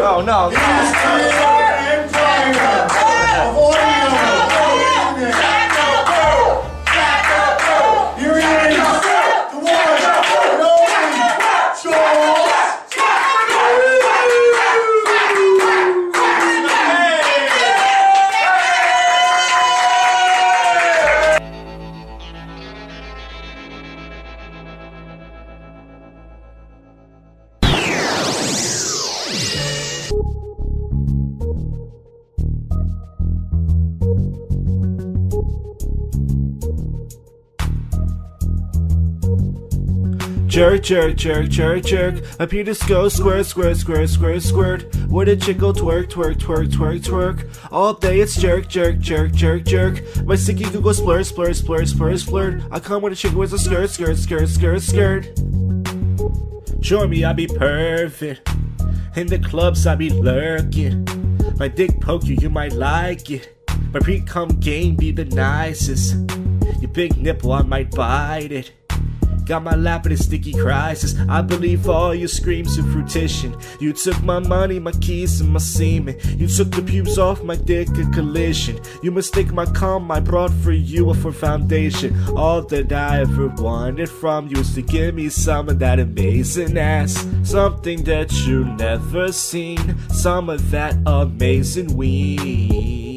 no, no. It is clear and private of audio. Here he is, the one, the only, Josh. Jerk, jerk, jerk, jerk, jerk. A penis goes squirt, squirt, squirt, squirt, squirt. With a chick go twerk, twerk, twerk, twerk, twerk. All day it's jerk, jerk, jerk, jerk, jerk. My sticky Google splurt, splurt, splurt, splurt, splurt. I come with a chick with a skirt, skirt, skirt, skirt, skirt. Show me I be perfect. In the clubs I be lurking. My dick poke you, you might like it. My pre-cum game be the nicest. Your big nipple, I might bite it. Got my lap in a sticky crisis. I believe all your screams of fruition. You took my money, my keys, and my semen. You took the pubes off my dick, a collision. You mistake my cum I brought for you for foundation. All that I ever wanted from you is to give me some of that amazing ass. Something that you never seen. Some of that amazing ween.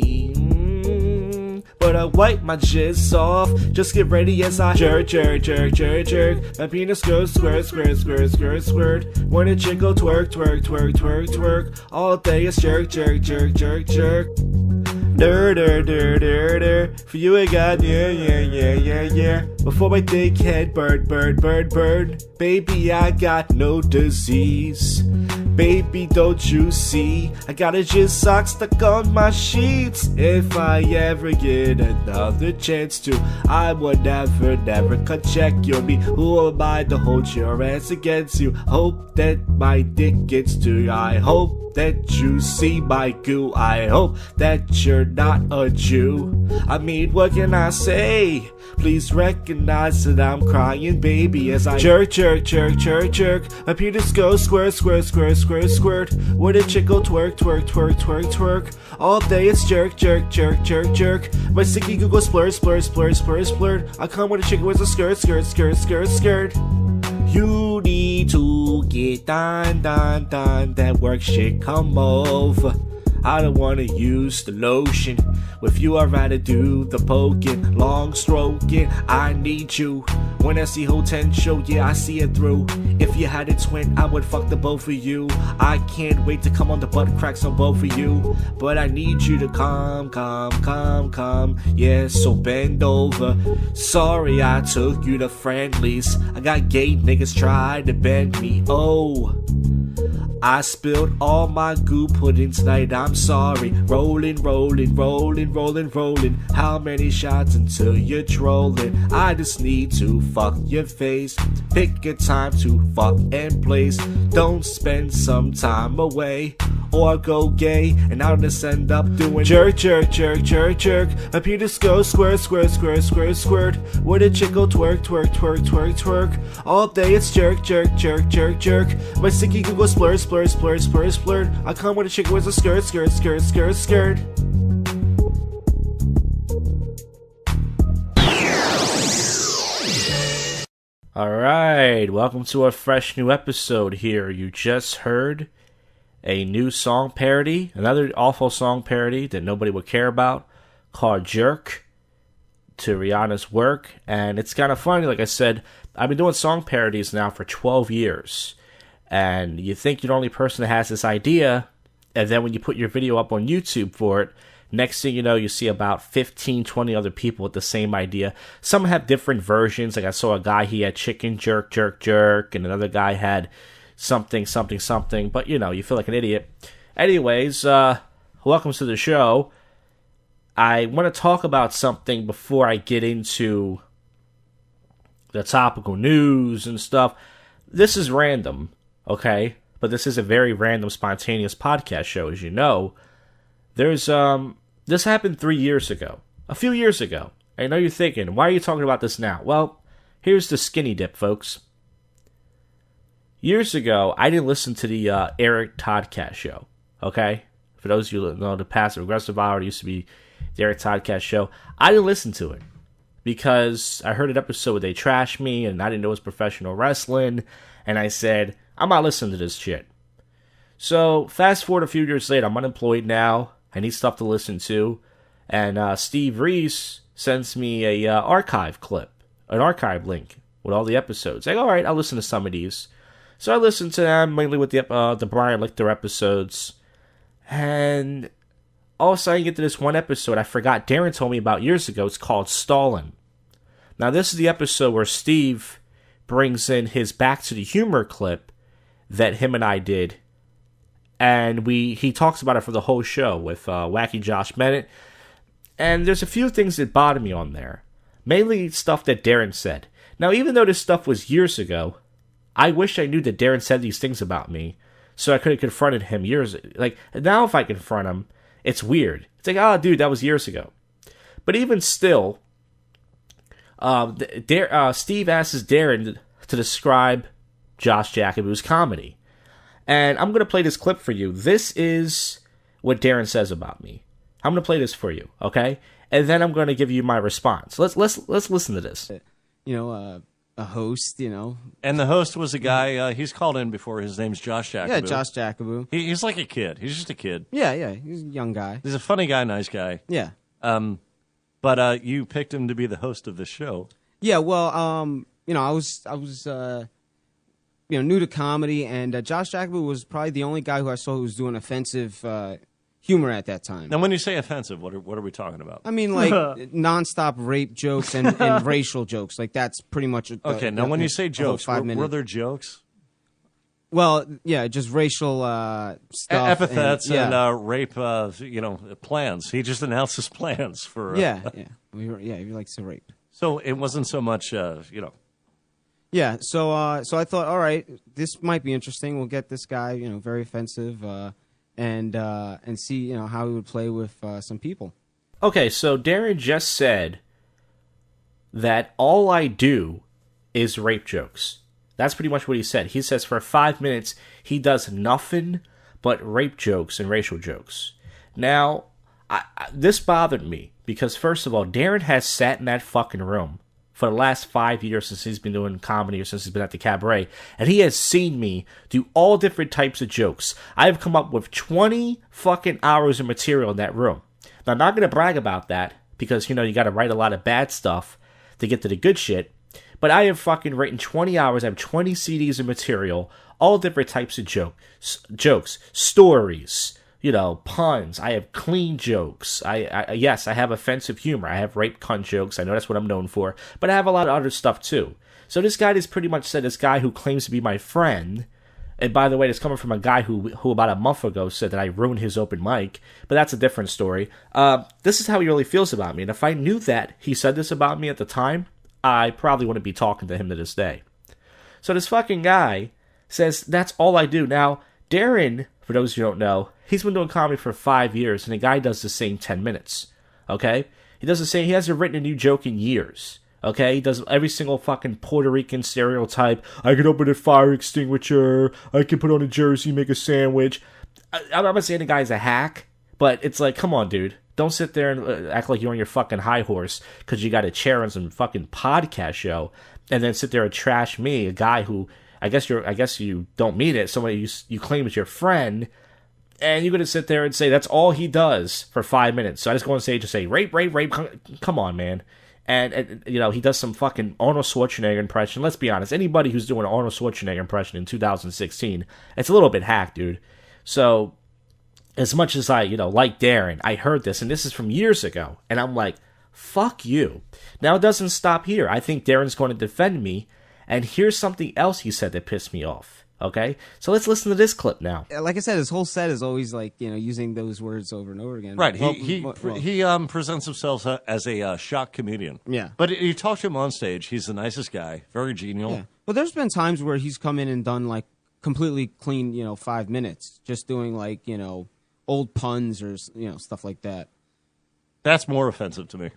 But I wipe my jizz off. Just get ready as I jerk, jerk, jerk, jerk, jerk. My penis goes squirt, squirt, squirt, squirt, squirt. When a chick go twerk, twerk, twerk, twerk, twerk. All day it's jerk, jerk, jerk, jerk, jerk. Dur, dur, dur, dur, dur. For you I got yeah, yeah, yeah, yeah, yeah. Before my dick head bird, bird, bird, bird. Baby, I got no disease. Baby, don't you see? I got a jizz sock stuck on my sheets. If I ever get another chance to, I would never, never cut check you me. Who am I to hold your ass against you? Hope that my dick gets to you. I hope that you see my goo. I hope that you're not a Jew. I mean, what can I say? Please recognize that I'm crying, baby, as I jerk, jerk, jerk, jerk, jerk. My penis goes squirt, squirt, squirt, squirt, squirt. With a chick go twerk, twerk, twerk, twerk, twerk. All day it's jerk, jerk, jerk, jerk, jerk. My sticky Google splurt, splurt, splurt, splurt, splurt. I come with a chick with a skirt, skirt, skirt, skirt, skirt. You need to get done, done, done. That work shit, come over. I don't wanna use the lotion. With you I'd rather do the poking, long stroking. I need you. When I see potential, yeah, I see it through. If you had a twin, I would fuck the both of you. I can't wait to come on the butt cracks on both of you. But I need you to come, come, come, come. Yeah, so bend over. Sorry I took you to friendlies. I got gay niggas try to bend me. Oh, I spilled all my goo pudding tonight, I'm sorry. Rolling, rolling, rolling, rolling, rolling. How many shots until you're trolling? I just need to fuck your face. Pick a time to fuck and place. Don't spend some time away or go gay, and I'll just end up doing jerk, jerk, jerk, jerk, jerk. My penis goes squirt, squirt, squirt, squirt, squirt. With a chick go twerk, twerk, twerk, twerk, twerk. All day it's jerk, jerk, jerk, jerk, jerk. My sticky Google splurt, splurt, splurt, splurt, splurt. I come with a chick with a skirt, skirt, skirt, skirt, skirt. Alright, welcome to a fresh new episode here. You just heard a new song parody, another awful song parody that nobody would care about, called Jerk, to Rihanna's work. And it's kind of funny, like I said, I've been doing song parodies now for 12 years. And you think you're the only person that has this idea, and then when you put your video up on YouTube for it, next thing you know, you see about 15, 20 other people with the same idea. Some have different versions. Like I saw a guy, he had chicken jerk, jerk, jerk, and another guy had something, something, something. But, you know, you feel like an idiot. Anyways, welcome to the show. I want to talk about something before I get into the topical news and stuff. This is random, okay? But this is a very random, spontaneous podcast show, as you know. There's, this happened 3 years ago. A few years ago. I know you're thinking, why are you talking about this now? Well, here's the skinny dip, folks. Years ago, I didn't listen to the Eric Toddcast show. okay? For those of you who know, the passive aggressive hour used to be Derek Toddcast show. I didn't listen to it because I heard an episode where they trashed me and I didn't know it was professional wrestling. And I said, I'm not listening to this shit. So fast forward a few years later, I'm unemployed now. I need stuff to listen to. And Steve Reese sends me a archive clip, an archive link with all the episodes. Like, all right, I'll listen to some of these. So I listened to them, mainly with the Brian Lichter episodes. And all of a sudden, I get to this one episode I forgot Darren told me about years ago. It's called Stalin. Now, this is the episode where Steve brings in his Back to the Humor clip that him and I did. And he talks about it for the whole show with Wacky Josh Bennett. And there's a few things that bother me on there. Mainly stuff that Darren said. Now, even though this stuff was years ago, I wish I knew that Darren said these things about me, so I could have confronted him years. Like, now if I confront him, it's weird. It's like, oh, dude, that was years ago. But even still, Steve asks Darren to describe Josh Jacobu's comedy. And I'm going to play this clip for you. This is what Darren says about me. I'm going to play this for you, okay? And then I'm going to give you my response. Let's listen to this. You know, a host, you know. And the host was a guy, he's called in before. His name's Josh Jacobu. Yeah, Josh Jacobu. He's like a kid. He's just a kid. Yeah, he's a young guy. He's a funny guy, nice guy. Yeah. But you picked him to be the host of the show. Yeah, well, you know, I was new to comedy, and Josh Jacobu was probably the only guy who I saw who was doing offensive humor at that time. Now, when you say offensive, what are we talking about? I mean, like, nonstop rape jokes and racial jokes. Like, that's pretty much... Okay, now when you say jokes, were there jokes? Well, yeah, just racial stuff. Epithets and rape, plans. He just announces plans for... Yeah, he likes to rape. So it wasn't so much, Yeah, so I thought, all right, this might be interesting. We'll get this guy, very offensive, and see, how he would play with some people. Okay, so Darren just said that all I do is rape jokes. That's pretty much what he said. He says for 5 minutes he does nothing but rape jokes and racial jokes. Now, this bothered me because, first of all, Darren has sat in that fucking room for the last 5 years since he's been doing comedy or since he's been at the cabaret, and he has seen me do all different types of jokes. I've come up with 20 fucking hours of material in that room. Now, I'm not going to brag about that because, you got to write a lot of bad stuff to get to the good shit, but I have fucking written 20 hours. I have 20 CDs of material, all different types of jokes, stories, puns. I have clean jokes. Yes, I have offensive humor. I have rape cunt jokes. I know that's what I'm known for. But I have a lot of other stuff, too. So this guy just pretty much said, this guy who claims to be my friend, and by the way, it's coming from a guy who about a month ago said that I ruined his open mic, but that's a different story. This is how he really feels about me. And if I knew that he said this about me at the time, I probably wouldn't be talking to him to this day. So this fucking guy says, that's all I do. Now, Darren, for those who don't know, he's been doing comedy for 5 years, and the guy does the same 10 minutes, okay? He does the same, he hasn't written a new joke in years, okay? He does every single fucking Puerto Rican stereotype. I can open a fire extinguisher, I can put on a jersey, make a sandwich. I'm not saying the guy's a hack, but it's like, come on, dude. Don't sit there and act like you're on your fucking high horse because you got a chair on some fucking podcast show, and then sit there and trash me, a guy who... I guess you don't mean it. Somebody you claim is your friend, and you're gonna sit there and say that's all he does for 5 minutes. So I just go on stage and say rape. Come on, man. And he does some fucking Arnold Schwarzenegger impression. Let's be honest. Anybody who's doing an Arnold Schwarzenegger impression in 2016, it's a little bit hacked, dude. So as much as I like Darren, I heard this, and this is from years ago, and I'm like, fuck you. Now it doesn't stop here. I think Darren's going to defend me. And here's something else he said that pissed me off, okay? So let's listen to this clip now. Like I said, his whole set is always like, using those words over and over again. Right. He presents himself as a shock comedian. Yeah. But you talk to him on stage, he's the nicest guy, very genial. Yeah. Well, there's been times where he's come in and done like completely clean, 5 minutes, just doing like, old puns or, stuff like that. That's more offensive to me.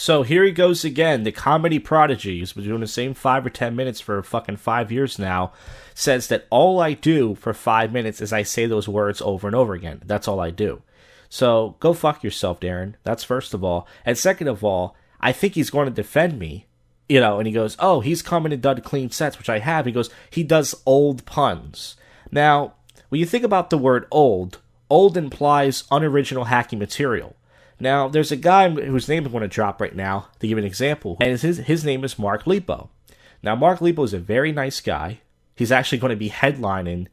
So here he goes again. The comedy prodigy, who's been doing the same 5 or 10 minutes for fucking 5 years now, says that all I do for 5 minutes is I say those words over and over again. That's all I do. So go fuck yourself, Darren. That's first of all. And second of all, I think he's going to defend me. You know, and he goes, oh, he's coming and done clean sets, which I have. He goes, he does old puns. Now, when you think about the word old implies unoriginal hacky material. Now, there's a guy whose name I'm going to drop right now to give an example, and his name is Mark Lipo. Now, Mark Lipo is a very nice guy. He's actually going to be headlining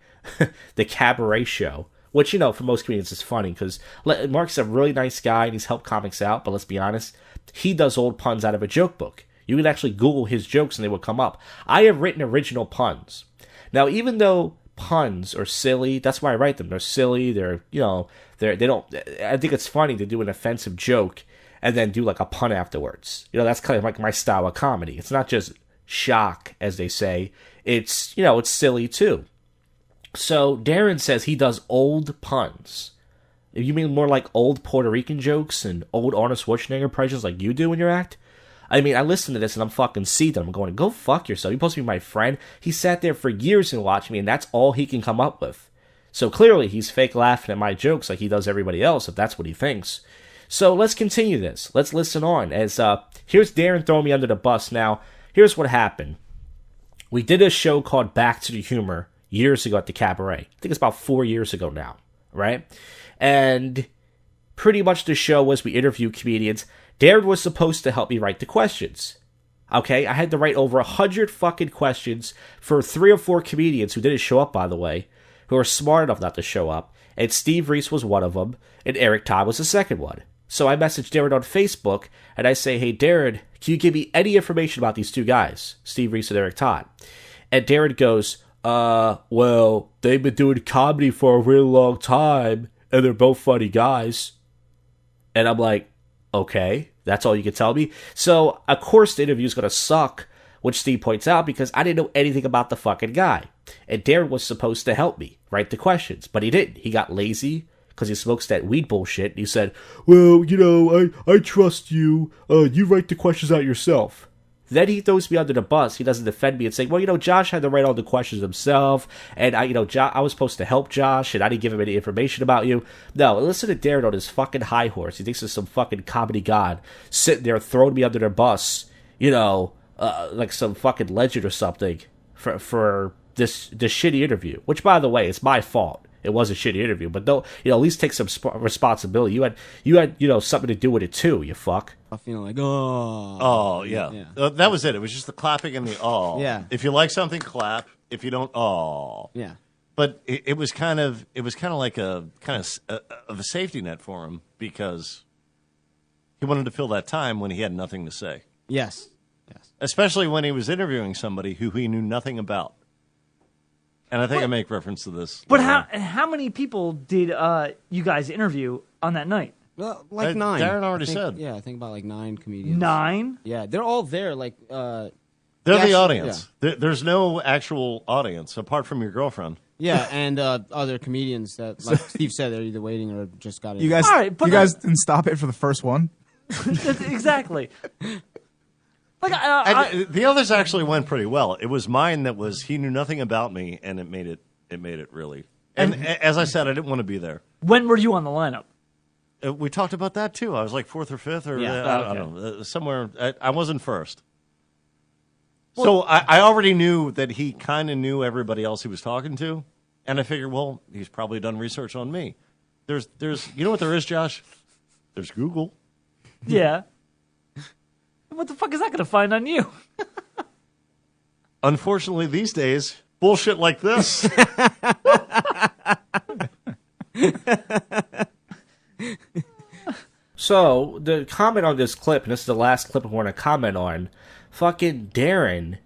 the Cabaret show, which, you know, for most comedians is funny, because Mark's a really nice guy, and he's helped comics out, but let's be honest, he does old puns out of a joke book. You could actually Google his jokes and they will come up. I have written original puns. Now, even though puns are silly, that's why I write them. They're silly. They're, you know, they don't. I think it's funny to do an offensive joke and then do like a pun afterwards. You know, that's kind of like my style of comedy. It's not just shock, as they say. It's, you know, it's silly too. So Darren says he does old puns. You mean more like old Puerto Rican jokes and old Arnold Schwarzenegger impressions like you do in your act? I mean, I listen to this and I'm fucking seething. I'm going, go fuck yourself. You're supposed to be my friend. He sat there for years and watched me, and that's all he can come up with. So clearly, he's fake laughing at my jokes like he does everybody else, if that's what he thinks. So let's continue this. Let's listen on. As here's Darren throwing me under the bus. Now, here's what happened. We did a show called Back to the Humor years ago at the Cabaret. I think it's about 4 years ago now, right? And pretty much the show was we interview comedians. Darren was supposed to help me write the questions. Okay, I had to write over 100 fucking questions for 3 or 4 comedians who didn't show up, by the way, who are smart enough not to show up. And Steve Reese was one of them, and Eric Todd was the second one. So I messaged Darren on Facebook, and I say, hey, Darren, can you give me any information about these 2 guys, Steve Reese and Eric Todd? And Darren goes, well, they've been doing comedy for a really long time, and they're both funny guys. And I'm like, okay, that's all you can tell me? So, of course, the interview is going to suck, which Steve points out, because I didn't know anything about the fucking guy. And Darren was supposed to help me write the questions, but he didn't. He got lazy because he smokes that weed bullshit. And he said, well, you know, I trust you. You write the questions out yourself. Then he throws me under the bus. He doesn't defend me and say, well, you know, Josh had to write all the questions himself, and I was supposed to help Josh, and I didn't give him any information about you. No, listen to Darren on his fucking high horse. He thinks he's some fucking comedy god sitting there throwing me under the bus, you know, like some fucking legend or something for this shitty interview. Which, by the way, it's my fault. It was a shitty interview, but don't, you know, at least take some responsibility. You had, you know, something to do with it too. You fuck. I'm feeling like, oh. Oh, yeah. That was it. It was just the clapping and the oh. Yeah. If you like something, clap. If you don't, oh. Yeah. But it was kind of like a safety net for him, because he wanted to fill that time when he had nothing to say. Yes. Especially when he was interviewing somebody who he knew nothing about. And I think I make reference to this. But how many people did you guys interview on that night? Well, like 9. Darren already said. Yeah, I think about like 9 comedians. 9? Yeah, they're all there. Like, they're the audience. Yeah. There's no actual audience apart from your girlfriend. Yeah, and other comedians that, like Steve said, they're either waiting or just got in. You guys, you guys didn't stop it for the first one? Exactly. The others actually went pretty well. It was mine that was, he knew nothing about me, and it made it really. And as I said, I didn't want to be there. When were you on the lineup? We talked about that too. I was like 4th or 5th, or I don't know, somewhere. I wasn't first. Well, so I already knew that he kind of knew everybody else he was talking to, and I figured, well, he's probably done research on me. There's, you know what there is, Josh? There's Google. Yeah. What the fuck is that going to find on you? Unfortunately, these days, bullshit like this. So, the comment on this clip, and this is the last clip I want to comment on, fucking Darren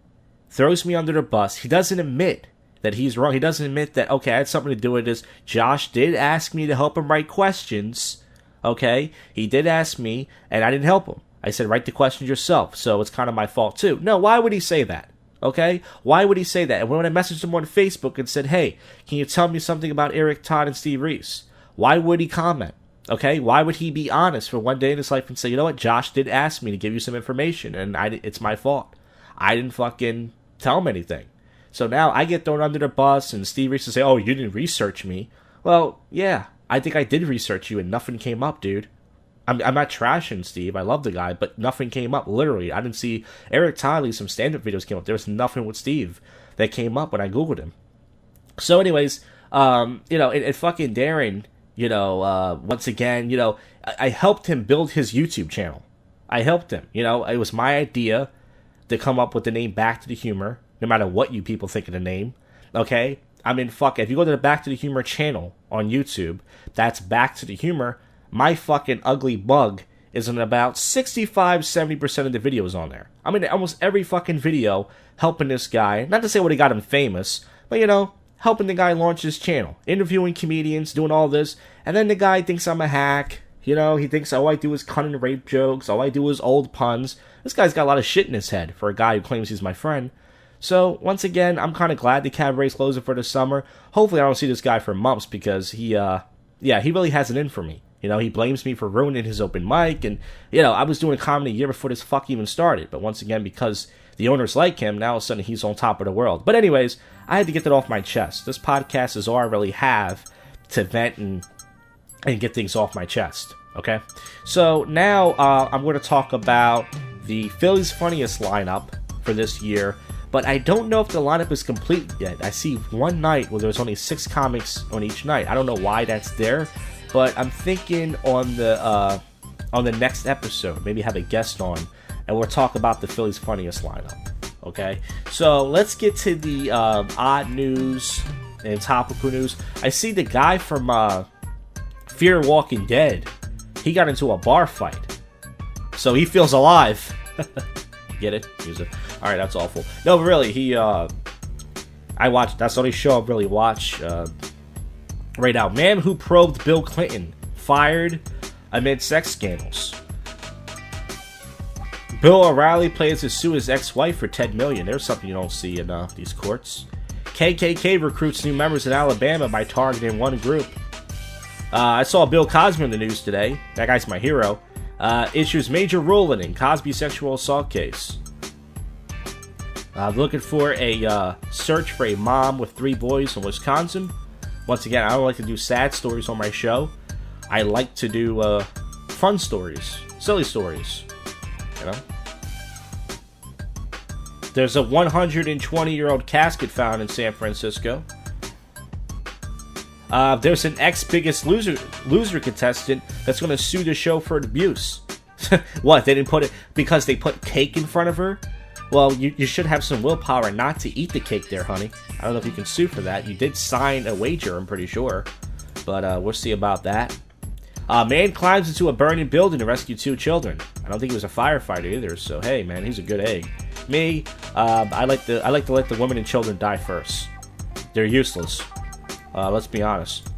throws me under the bus. He doesn't admit that he's wrong. He doesn't admit that, okay, I had something to do with this. Josh did ask me to help him write questions, okay? He did ask me, and I didn't help him. I said, write the questions yourself, so it's kind of my fault too. No, why would he say that? Okay? Why would he say that? And when I messaged him on Facebook and said, hey, can you tell me something about Eric Todd and Steve Reese? Why would he comment? Okay, why would he be honest for one day in his life and say, you know what, Josh did ask me to give you some information, and it's my fault. I didn't fucking tell him anything. So now I get thrown under the bus, and Steve Reese will say, oh, you didn't research me. Well, yeah, I think I did research you, and nothing came up, dude. I'm not trashing Steve. I love the guy, but nothing came up, literally. I didn't see Eric Tiley, some stand-up videos came up. There was nothing with Steve that came up when I Googled him. So anyways, and fucking Darren, once again, I helped him build his YouTube channel. I helped him, it was my idea to come up with the name Back to the Humor, no matter what you people think of the name, okay? I mean, fuck, if you go to the Back to the Humor channel on YouTube, that's Back to the Humor, my fucking ugly bug is in about 65-70% of the videos on there. I mean, almost every fucking video helping this guy, not to say what he got him famous, but, helping the guy launch his channel, interviewing comedians, doing all this, and then the guy thinks I'm a hack. He thinks all I do is cunt and rape jokes, all I do is old puns. This guy's got a lot of shit in his head for a guy who claims he's my friend. So, once again, I'm kind of glad the cabaret's closing for the summer. Hopefully I don't see this guy for months because he really has it in for me. He blames me for ruining his open mic, and, I was doing comedy a year before this fuck even started. But once again, because the owners like him, now all of a sudden he's on top of the world. But anyways, I had to get that off my chest. This podcast is all I really have to vent and get things off my chest, okay? So now I'm going to talk about the Philly's Funniest lineup for this year. But I don't know if the lineup is complete yet. I see one night where there's only 6 comics on each night. I don't know why that's there. But I'm thinking on the next episode, maybe have a guest on, and we'll talk about the Philly's Funniest lineup. Okay, so let's get to the odd news and topical news. I see the guy from Fear Walking Dead. He got into a bar fight, so he feels alive. Get it? Use it. All right, that's awful. No, but really, I watched. That's the only show I really watch. Right now, man who probed Bill Clinton fired amid sex scandals. Bill O'Reilly plans to sue his ex-wife for $10 million. There's something you don't see in these courts. KKK recruits new members in Alabama by targeting one group. I saw Bill Cosby in the news today. That guy's my hero. Issues major ruling in Cosby sexual assault case. Looking for a search for a mom with 3 boys in Wisconsin. Once again, I don't like to do sad stories on my show. I like to do fun stories, silly stories. There's a 120-year-old casket found in San Francisco. There's an ex-Biggest Loser contestant that's going to sue the show for abuse. What? They didn't put it because they put cake in front of her? Well, you should have some willpower not to eat the cake there, honey. I don't know if you can sue for that. You did sign a wager, I'm pretty sure. But we'll see about that. Man climbs into a burning building to rescue 2 children. I don't think he was a firefighter either, so hey, man, he's a good egg. Me, I like to let the women and children die first. They're useless. Let's be honest.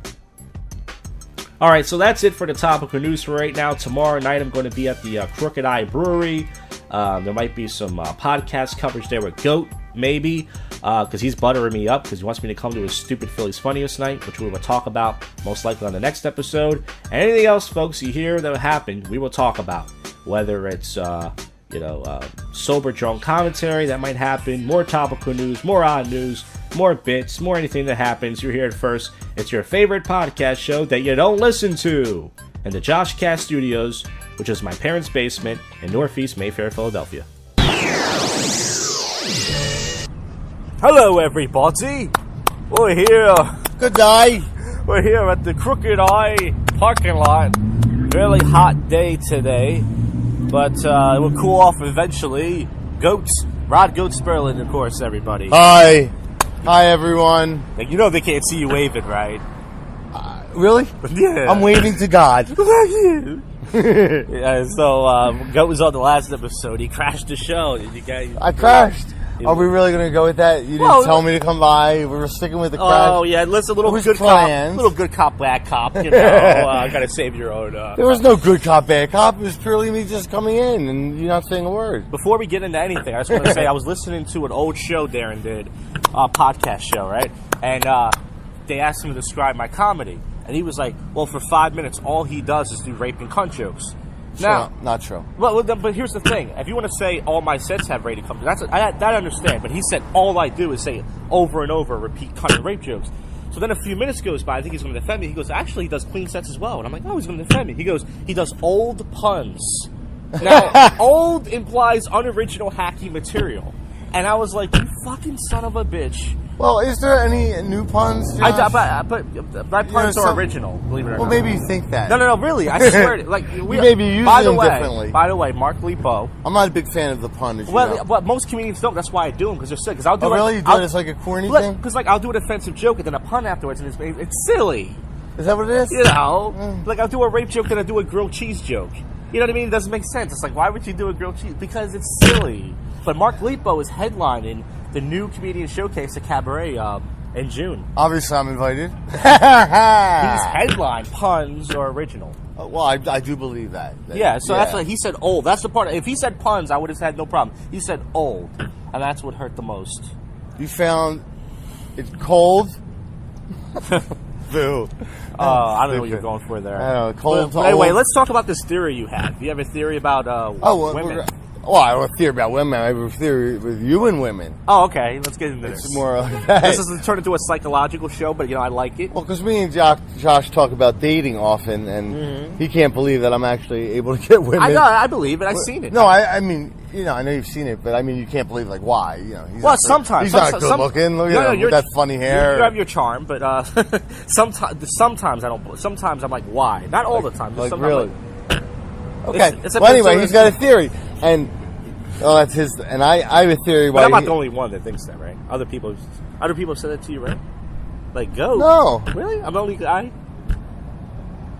Alright, so that's it for the topical news for right now. Tomorrow night I'm going to be at the Crooked Eye Brewery. There might be some podcast coverage there with Goat, maybe, because he's buttering me up because he wants me to come to his stupid Philly's Funniest night, which we will talk about most likely on the next episode. And anything else, folks, you hear that happened, we will talk about. Whether it's, sober drunk commentary that might happen, more topical news, more odd news, more bits, more anything that happens. You're here at first. It's your favorite podcast show that you don't listen to. In the JoshCast Studios, which is my parents' basement in Northeast Mayfair, Philadelphia. Hello, everybody. We're here. Good day. We're here at the Crooked Eye parking lot. Really hot day today, but it will cool off eventually. Rod Goat Sperlin, of course, everybody. Hi. Hi, everyone. You know they can't see you waving, right? Really? Yeah. I'm waving to God. Yeah, so Goat was on the last episode. He crashed the show. I crashed. Are we really going to go with that? You didn't tell me to come by. We were sticking with the crash. Oh, yeah. Listen, little good cop, bad cop. You know, gotta save your own. There was no good cop, bad cop. It was purely me just coming in and you not saying a word. Before we get into anything, I just want to say I was listening to an old show Darren did, a podcast show, right? And they asked him to describe my comedy. And he was like, well, for 5 minutes, all he does is do rape and cunt jokes. Now, not true. Well, but here's the thing. If you want to say all my sets have rape and cunt jokes, that I understand. But he said all I do is say over and over, repeat cunt and rape jokes. So then a few minutes goes by. I think he's going to defend me. He goes, actually, he does clean sets as well. And I'm like, oh, he's going to defend me. He goes, he does old puns. Now, old implies unoriginal, hacky material. And I was like, you fucking son of a bitch. Well, is there any new puns, Josh? But my puns are original, believe it or not. Well, maybe you think that. No, really. I swear to like you may be using them differently. By the way, Mark Lipo. I'm not a big fan of the pun, Well, most comedians don't. That's why I do them, because they're sick. Because I'll do really? You do it as like a corny thing? Because like, I'll do an offensive joke and then a pun afterwards, and it's silly. Is that what it is? You know? Like, I'll do a rape joke, then I'll do a grilled cheese joke. You know what I mean? It doesn't make sense. It's like, why would you do a grilled cheese? Because it's silly. But Mark Lipo is headlining the new comedian showcase at Cabaret in June. Obviously, I'm invited. He's headline puns or original. Well, I do believe that. Yeah, so that's what he said. Old. That's the part. If he said puns, I would have had no problem. He said old, and that's what hurt the most. You found it's cold. Boo. I don't know what you're going for there. I don't know. Cold. But anyway, let's talk about this theory you have. Do you have a theory about women? Well, I don't have a theory about women. I have a theory with you and women. Oh, okay. Let's get into this. It's more like that. This doesn't turn into a psychological show, but, I like it. Well, because me and Josh talk about dating often, and he can't believe that I'm actually able to get women. I believe it. I've seen it. No, I mean, I know you've seen it, but I mean, you can't believe, like, why? Sometimes. He's not good looking. With that funny hair. You have your charm, but sometimes I don't. Sometimes I'm like, why? Not all the time. Like, really? Like, okay. Well, anyway, he's got a theory, and that's his. And I have a theory. But I'm not the only one that thinks that, right? Other people have said that to you, right? Like, go. No. Really? I'm the only guy.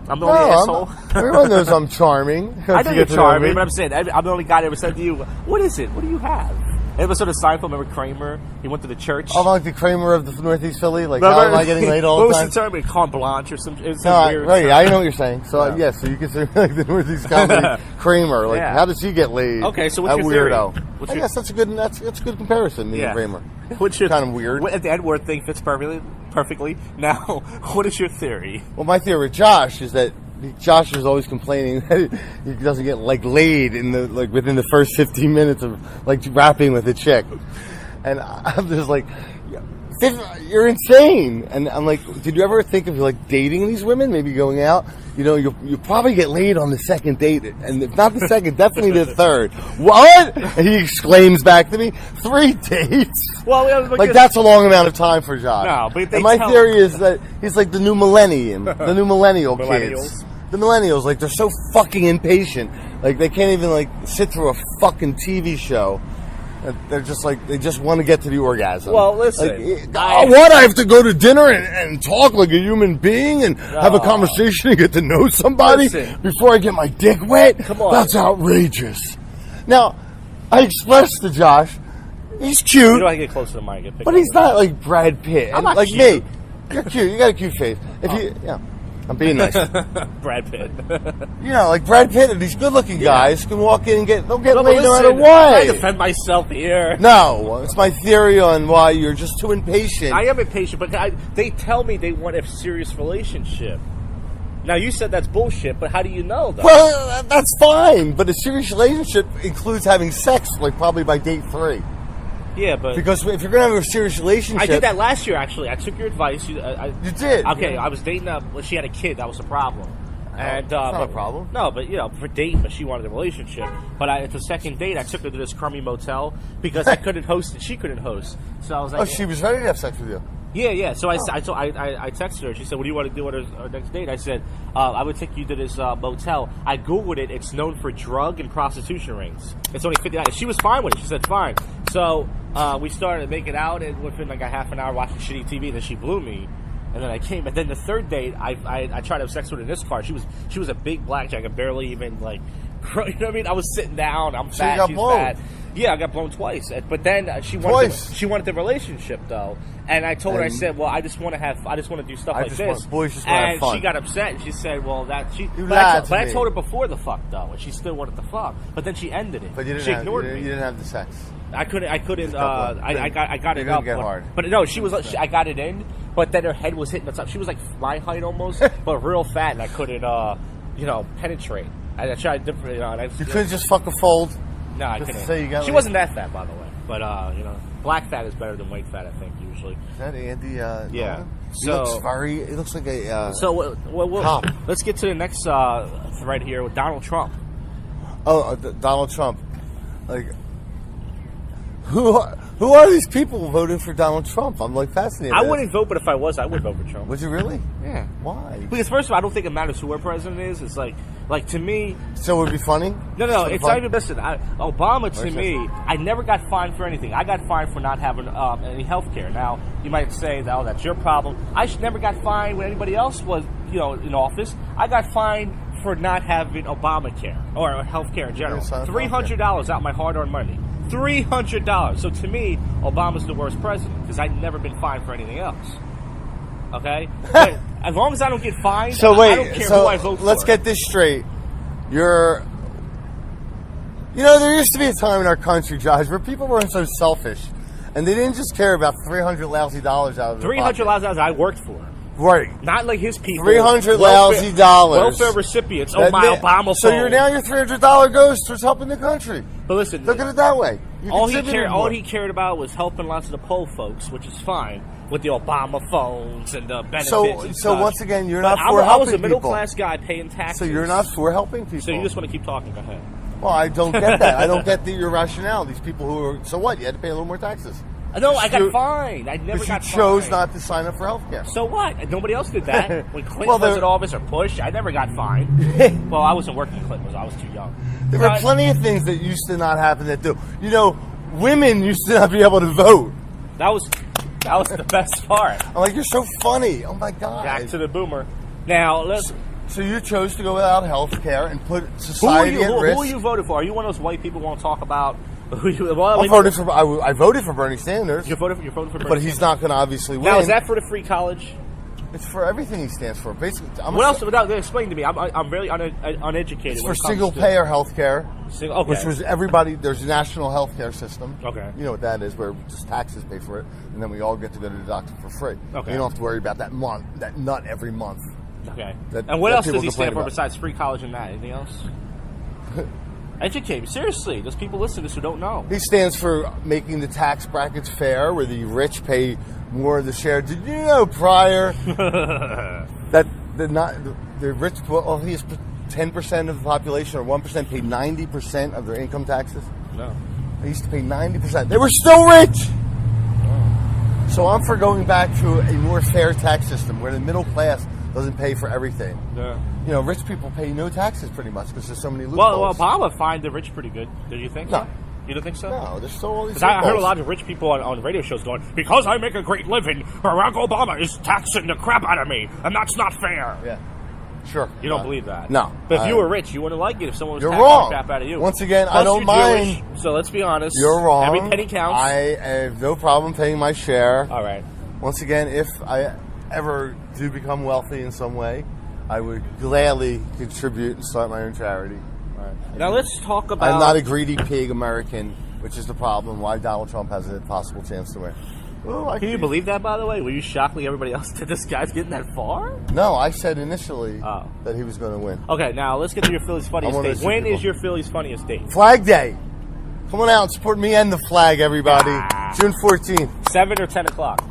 I'm the only asshole. Everyone knows I'm charming. I know you're charming, but I'm saying I'm the only guy that ever said to you, "What is it? What do you have?" Episode of Seinfeld, remember Kramer? He went to the church. I'm like the Kramer of the Northeast Philly. Like, how am I getting laid all the time? What was the term? Carte Blanche or something? Weird right, I know what you're saying. So, so you consider me like the Northeast comedy Kramer. Like, how does he get laid? Okay, so what's your weirdo? Theory? I guess that's a good comparison, me and Kramer. What's your kind of weird? The N-word thing fits perfectly. Now, what is your theory? Well, my theory with Josh is that Josh is always complaining that he doesn't get laid within the first 15 minutes of rapping with a chick, and I'm just like, you're insane. And I'm like, did you ever think of dating these women? Maybe going out. You'll probably get laid on the second date, and if not the second, definitely the third. What? And he exclaims back to me, 3 dates. Well, that's a long amount of time for Josh. No, but my theory is that he's like the new millennium, the new millennial kids. The millennials, they're so fucking impatient. They can't even, sit through a fucking TV show. They're just they just want to get to the orgasm. Well, listen. I have to go to dinner and talk like a human being and have a conversation and get to know somebody before I get my dick wet? Come on. That's outrageous. Now, I expressed to Josh, he's cute. You know I get closer to the mic. But he's not like Brad Pitt. I'm not like cute. Me. You're cute. You got a cute face. I'm being nice. Brad Pitt. Like Brad Pitt and these good-looking guys can walk in and they'll get laid no matter what. I defend myself here. No, it's my theory on why you're just too impatient. I am impatient, but they tell me they want a serious relationship. Now, you said that's bullshit, but how do you know, though? Well, that's fine, but a serious relationship includes having sex, probably by date 3. Yeah, but... Because if you're going to have a serious relationship... I did that last year, actually. I took your advice. You did? Okay, I was dating she had a kid. That was a problem. And, that's not a problem. No, but, for dating, but she wanted a relationship. But at the second date, I took her to this crummy motel because I couldn't host and she couldn't host. So I was like... Oh, she was ready to have sex with you? Yeah. So I texted her. She said, "What do you want to do on our next date?" I said, "I would take you to this motel." I googled it. It's known for drug and prostitution rings. It's only $50. She was fine with it. She said, "Fine." So we started making out, and within a half an hour watching shitty TV. And then she blew me, and then I came. And then the third date, I tried to have sex with her in this car. She was a big blackjack. I barely even you know what I mean? I was sitting down. I'm fat. She's fat. Yeah, I got blown twice. But then she wanted the relationship though, and I told her, I said, "Well, I just want to do stuff like this." Boys just want to have fun. And she got upset and she said, "Well, that she." But I told her before the fuck though, and she still wanted the fuck. But then she ended it. But you didn't she ignored me. You didn't have the sex. I couldn't. I got it up. Get hard. But no, she was. I got it in, but then her head was hitting the top. She was like my height almost, but real fat, and I couldn't, penetrate. I tried different, You couldn't just fuck a fold? No, I Just couldn't. say you got She wasn't that fat, by the way. But, black fat is better than white fat, I think, usually. Is that Andy? Yeah. He looks like a... So, let's get to the next thread here with Donald Trump. Donald Trump. Like, who are these people voting for Donald Trump? I'm like fascinated. I wouldn't vote, but if I was, I would vote for Trump. Would you really? Yeah. Why? Because first of all, I don't think it matters who our president is. It's like to me. So it would be funny? No. It's not even. Listen, Obama to me, I never got fined for anything. I got fined for not having any health care. Now you might say, "Oh, that's your problem." I never got fined when anybody else was, in office. I got fined for not having Obamacare or health care in general. $300 out my hard-earned money. $300. So to me, Obama's the worst president because I've never been fined for anything else. Okay? But as long as I don't get fined, I don't care who I vote for. Let's get this straight. There used to be a time in our country, Josh, where people weren't so selfish and they didn't just care about $300 lousy dollars out of their pocket. $300 lousy I worked for. Right. Not like his people. $300 lousy dollars. Welfare recipients. Oh, my Obama phone. So your $300 goes towards helping the country. But listen. Look at it that way. All he cared about was helping lots of the poor folks, which is fine, with the Obama phones and the benefits. So once again, you're not for helping people. I was a middle-class guy paying taxes. So you're not for helping people. So you just want to keep talking. Go ahead. Well, I don't get that. I don't get your rationale. These people who are... So what? You had to pay a little more taxes. No, I got fined. I never got fined. But you chose not to sign up for health care. So what? Nobody else did that. When Clinton was in office or Bush, I never got fined. Well, I wasn't working when Clinton was. I was too young. There were plenty of things that used to not happen that do. Women used to not be able to vote. That was the best part. I'm like, you're so funny. Oh, my God. Back to the boomer. Now, let's... So you chose to go without health care and put society at risk? Who are you voting for? Are you one of those white people who won't talk about... I voted for Bernie Sanders. You're voting for Bernie But he's not going to obviously win. Now, is that for the free college? It's for everything he stands for. Basically, what else? Explain to me. I'm really uneducated. It's for single-payer health care, okay. Which was everybody. There's a national health care system. Okay. You know what that is, where just taxes pay for it, and then we all get to go to the doctor for free. Okay. You don't have to worry about that nut every month. Okay. And what else does he stand for besides free college and that? Anything else? Educate me. Seriously, there's people listening to this who don't know. He stands for making the tax brackets fair, where the rich pay more of the share. Did you know prior that the rich, well, he is 10% of the population or 1% pay 90% of their income taxes? No. They used to pay 90%. They were still rich! So I'm for going back to a more fair tax system where the middle class doesn't pay for everything. Yeah. Rich people pay no taxes pretty much because there's so many loopholes. Well, Obama fined the rich pretty good. Do you think so? No. You don't think so? No, there's still all these Because I heard a lot of rich people on radio shows going, because I make a great living, Barack Obama is taxing the crap out of me, and that's not fair. Yeah. Sure. You don't believe that? No. But if you were rich, you wouldn't like it if someone was taxing the crap out of you. Once again, Plus, I don't mind. Jewish, so let's be honest. You're wrong. Every penny counts. I have no problem paying my share. All right. Once again, if I ever do become wealthy in some way, I would gladly contribute and start my own charity. All right. Now let's talk about... I'm not a greedy pig American, which is the problem why Donald Trump has a possible chance to win. Can you believe that, by the way? Were you shocked like everybody else that this guy's getting that far? No, I said initially that he was going to win. Okay, now let's get to your Philly's Funniest Date. When is your Philly's Funniest Date? Flag Day. Come on out and support me and the flag, everybody. June 14th. 7 or 10 o'clock?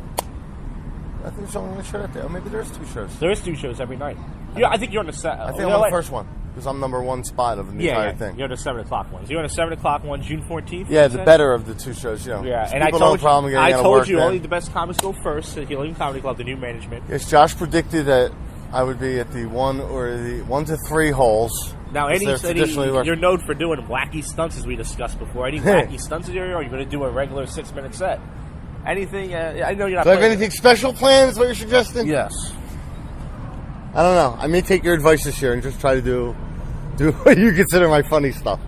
I think there's only one show out there. Or maybe there's 2 shows. There is 2 shows every night. Yeah, I think you're on the set. I think I'm on the first one. Because I'm number 1 spot of the entire thing. You're on the 7 o'clock ones. You're on the 7 o'clock one, June 14th? Yeah, the better of the 2 shows, Yeah, and I told you only the best comics go first at Helium Comedy Club, the new management. Yes, Josh predicted that I would be at the 1 to 3 holes. Now, you're known for doing wacky stunts, as we discussed before. Any wacky stunts in your area, or are you going to do a regular 6-minute set? Anything? I know you're not. Do I have anything special planned? Is what you're suggesting? Yes. I don't know. I may take your advice this year and just try to do what you consider my funny stuff.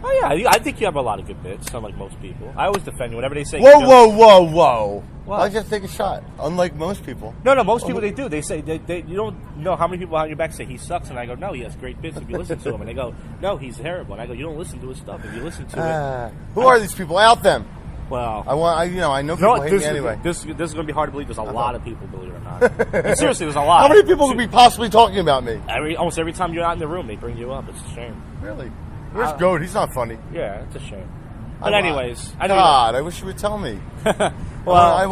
Oh yeah, I think you have a lot of good bits. Unlike most people, I always defend you whenever they say. Whoa! Why'd you have to take a shot? Unlike most people. No. Most people they do. They say you don't know how many people behind your back say he sucks, and I go, no, he has great bits if you listen to him, and they go, no, he's terrible, and I go, you don't listen to his stuff. If you listen to it, who are these people? Out them. Well, I know people hate me anyway. This is going to be hard to believe. There's a lot of people, believe it or not. Seriously, there's a lot. How many people could be possibly talking about me? Almost every time you're out in the room, they bring you up. It's a shame. Really? Where's Goat? He's not funny. Yeah, it's a shame. But anyways, I wish you would tell me. Well, I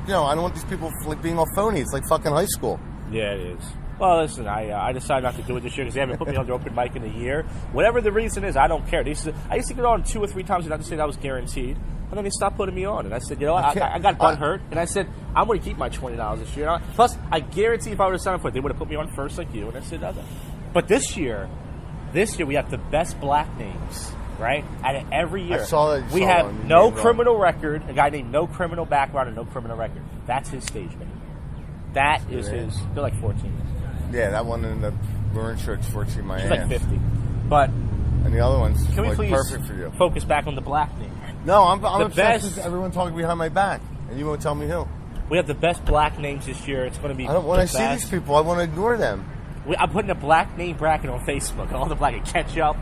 don't want these people being all phony. It's like fucking high school. Yeah, it is. Well, listen, I decided not to do it this year because they haven't put me on the open mic in a year. Whatever the reason is, I don't care. I used to get on 2 or 3 times and not to say that was guaranteed. And then they stopped putting me on. And I said, you know what, I got butthurt. And I said, I'm going to keep my $20 this year. Plus, I guarantee if I would have signed up for it, they would have put me on first like you. And I said, no. But this year we have the best black names, right? And every year. I saw that. We have no criminal record, a guy named no criminal background and no criminal record. That's his stage name. That is his. They're like 14. Yeah, that one in the maroon shirt's 14 my She's ass. like 50. But and the other one's can we please perfect for you. Focus back on the black name? No, I'm upset best. with everyone talking behind my back, and you won't tell me who. We have the best black names this year. It's going to be. When I see these people, I want to ignore them. I'm putting a black name bracket on Facebook. All the black ketchup,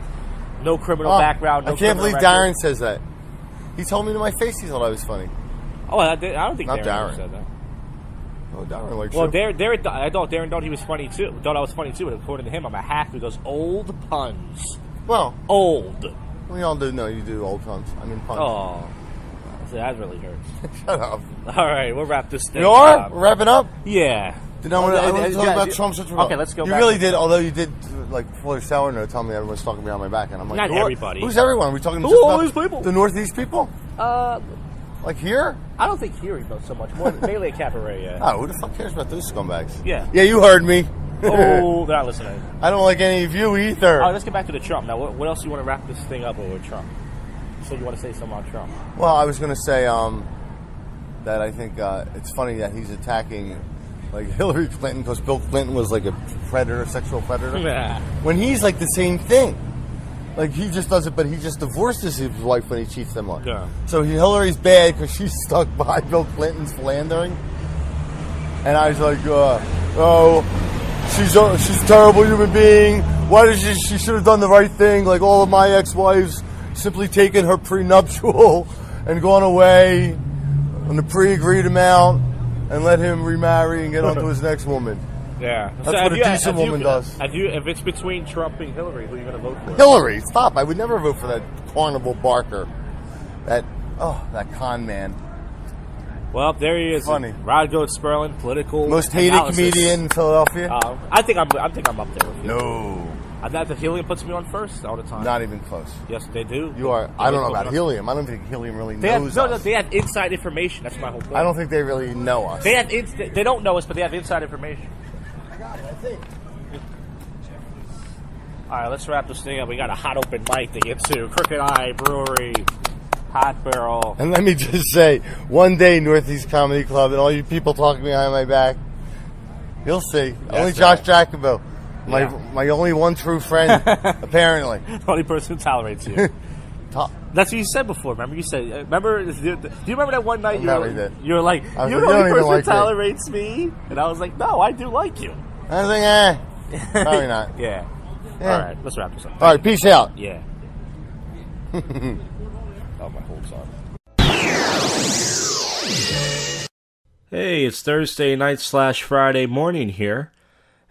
no criminal background. No I can't believe record. Darren says that. He told me to my face he thought I was funny. Oh, I don't think Not Darren Darren said that. Oh, Darren likes Well, you. I thought Darren thought he was funny too. Thought I was funny too. And according to him, I'm a hack who does old puns. Well, old. We all do know you do old puns. I mean puns. Oh, that really hurts. Shut up. All right, we'll wrap this thing. You are? We're wrapping up? Yeah. I want to talk about Trump's. Okay, let's go. You back really did, although you did like Fuller Sour Note tell me everyone's talking behind my back, and I'm like, not everybody. Who's everyone? Are we talking Who just are all about these people? The Northeast people? Like here? I don't think here he knows so much. More mainly at Cabaret, yeah. Oh, who the fuck cares about those scumbags? Yeah. Yeah, you heard me. Oh, they're not listening. I don't like any of you either. All right, let's get back to the Trump. Now, what else do you want to wrap this thing up with Trump? So you want to say something on Trump? Well, I was going to say that I think it's funny that he's attacking like Hillary Clinton because Bill Clinton was like a predator, sexual predator. Yeah. When he's like the same thing. Like he just does it, but he just divorces his wife when he cheats them on. Yeah. So Hillary's bad because she's stuck by Bill Clinton's philandering. And I was like, she's a terrible human being. Why did she should have done the right thing? Like all of my ex-wives, simply taken her prenuptial and gone away on the pre-agreed amount and let him remarry and get on to his next woman. Yeah. That's what a decent woman does. If it's between Trump and Hillary, who are you going to vote for? Hillary, stop. I would never vote for that Carnival Barker. That con man. Well, there he is. Funny. Rod Goat Sperling, political. Most hated analysis. comedian in Philadelphia? I think I'm up there with you. No. I thought that helium puts me on first all the time. Not even close. Yes, they do. You are. I don't know about helium. I don't think helium really knows us. No, they have inside information. That's my whole point. I don't think they really know us. They don't know us, but they have inside information. I got it, I think. All right, let's wrap this thing up. We got a hot open mic to get to. Crooked Eye Brewery, Hot Barrel. And let me just say, one day Northeast Comedy Club and all you people talking behind my back, you'll see. Only Josh Jacobo. My only one true friend, apparently. The only person who tolerates you. That's what you said before. Remember, you said. Do you remember that one night you were like, you're the only person who tolerates me? And I was like, no, I do like you. I was like, probably not. Yeah. All right, let's wrap this up. All right, peace out. Yeah. Oh, my holds on. Hey, it's Thursday night / Friday morning here.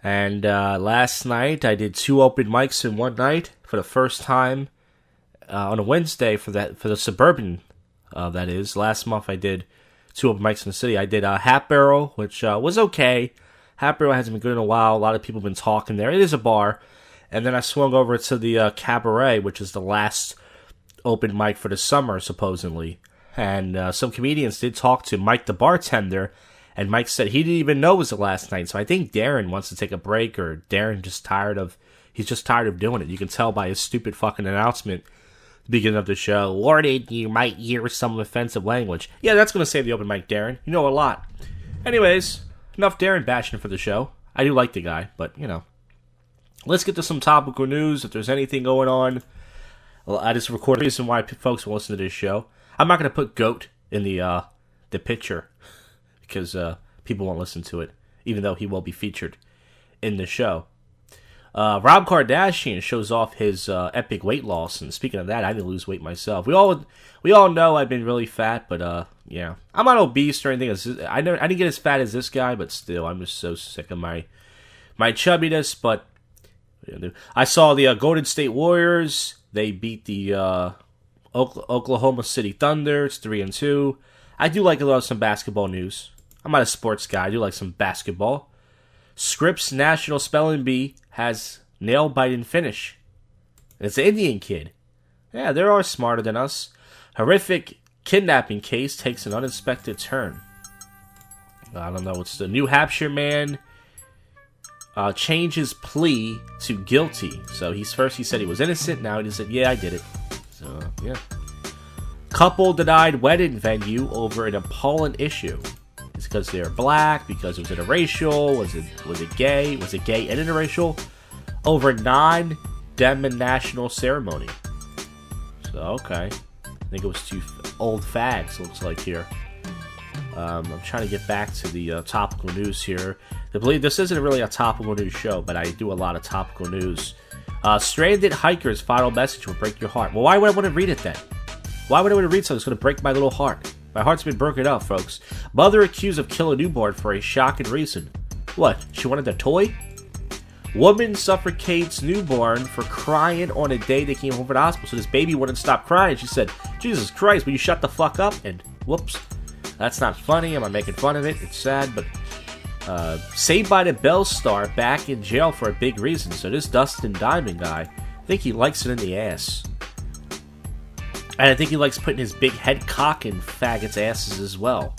And last night I did 2 open mics in one night for the first time on a Wednesday for the Suburban, that is. Last month I did 2 open mics in the city. I did Hat Barrel, which was okay. Hat Barrel hasn't been good in a while. A lot of people have been talking there. It is a bar. And then I swung over to the Cabaret, which is the last open mic for the summer, supposedly. And some comedians did talk to Mike the bartender. And Mike said he didn't even know it was the last night. So I think Darren wants to take a break, or Darren he's just tired of doing it. You can tell by his stupid fucking announcement at the beginning of the show. Warning, you might hear some offensive language. Yeah, that's going to save the open mic, Darren. You know a lot. Anyways, enough Darren bashing for the show. I do like the guy, but, Let's get to some topical news. If there's anything going on, I just recorded the reason why folks will listen to this show. I'm not going to put Goat in the picture, because people won't listen to it, even though he will be featured in the show. Rob Kardashian shows off his epic weight loss, and speaking of that, I didn't lose weight myself. We all know I've been really fat, but yeah, I'm not obese or anything. I didn't get as fat as this guy, but still, I'm just so sick of my chubbiness. But I saw the Golden State Warriors. They beat the Oklahoma City Thunder. It's 3-2. I do like a lot of some basketball news. I'm not a sports guy. I do like some basketball. Scripps National Spelling Bee has nail-biting finish. It's an Indian kid. Yeah, they are smarter than us. Horrific kidnapping case takes an unexpected turn. I don't know. It's the New Hampshire man changes plea to guilty. So he said he was innocent. Now he said, yeah, I did it. So, yeah. Couple denied wedding venue over an appalling issue. It's because they're black, because it was interracial, was it gay? Was it gay and interracial? Over non-denominational ceremony. So, okay. I think it was two old fags, looks like here. I'm trying to get back to the topical news here. I believe this isn't really a topical news show, but I do a lot of topical news. Stranded hiker's final message will break your heart. Well, why would I want to read it then? Why would I want to read something that's going to break my little heart? My heart's been broken up, folks. Mother accused of killing newborn for a shocking reason. What? She wanted a toy? Woman suffocates newborn for crying on a day they came home from the hospital. So this baby wouldn't stop crying. She said, Jesus Christ, will you shut the fuck up? And whoops. That's not funny. I'm not making fun of it. It's sad, but Saved by the Bell star back in jail for a big reason. So this Dustin Diamond guy, I think he likes it in the ass. And I think he likes putting his big head cock in faggots' asses as well.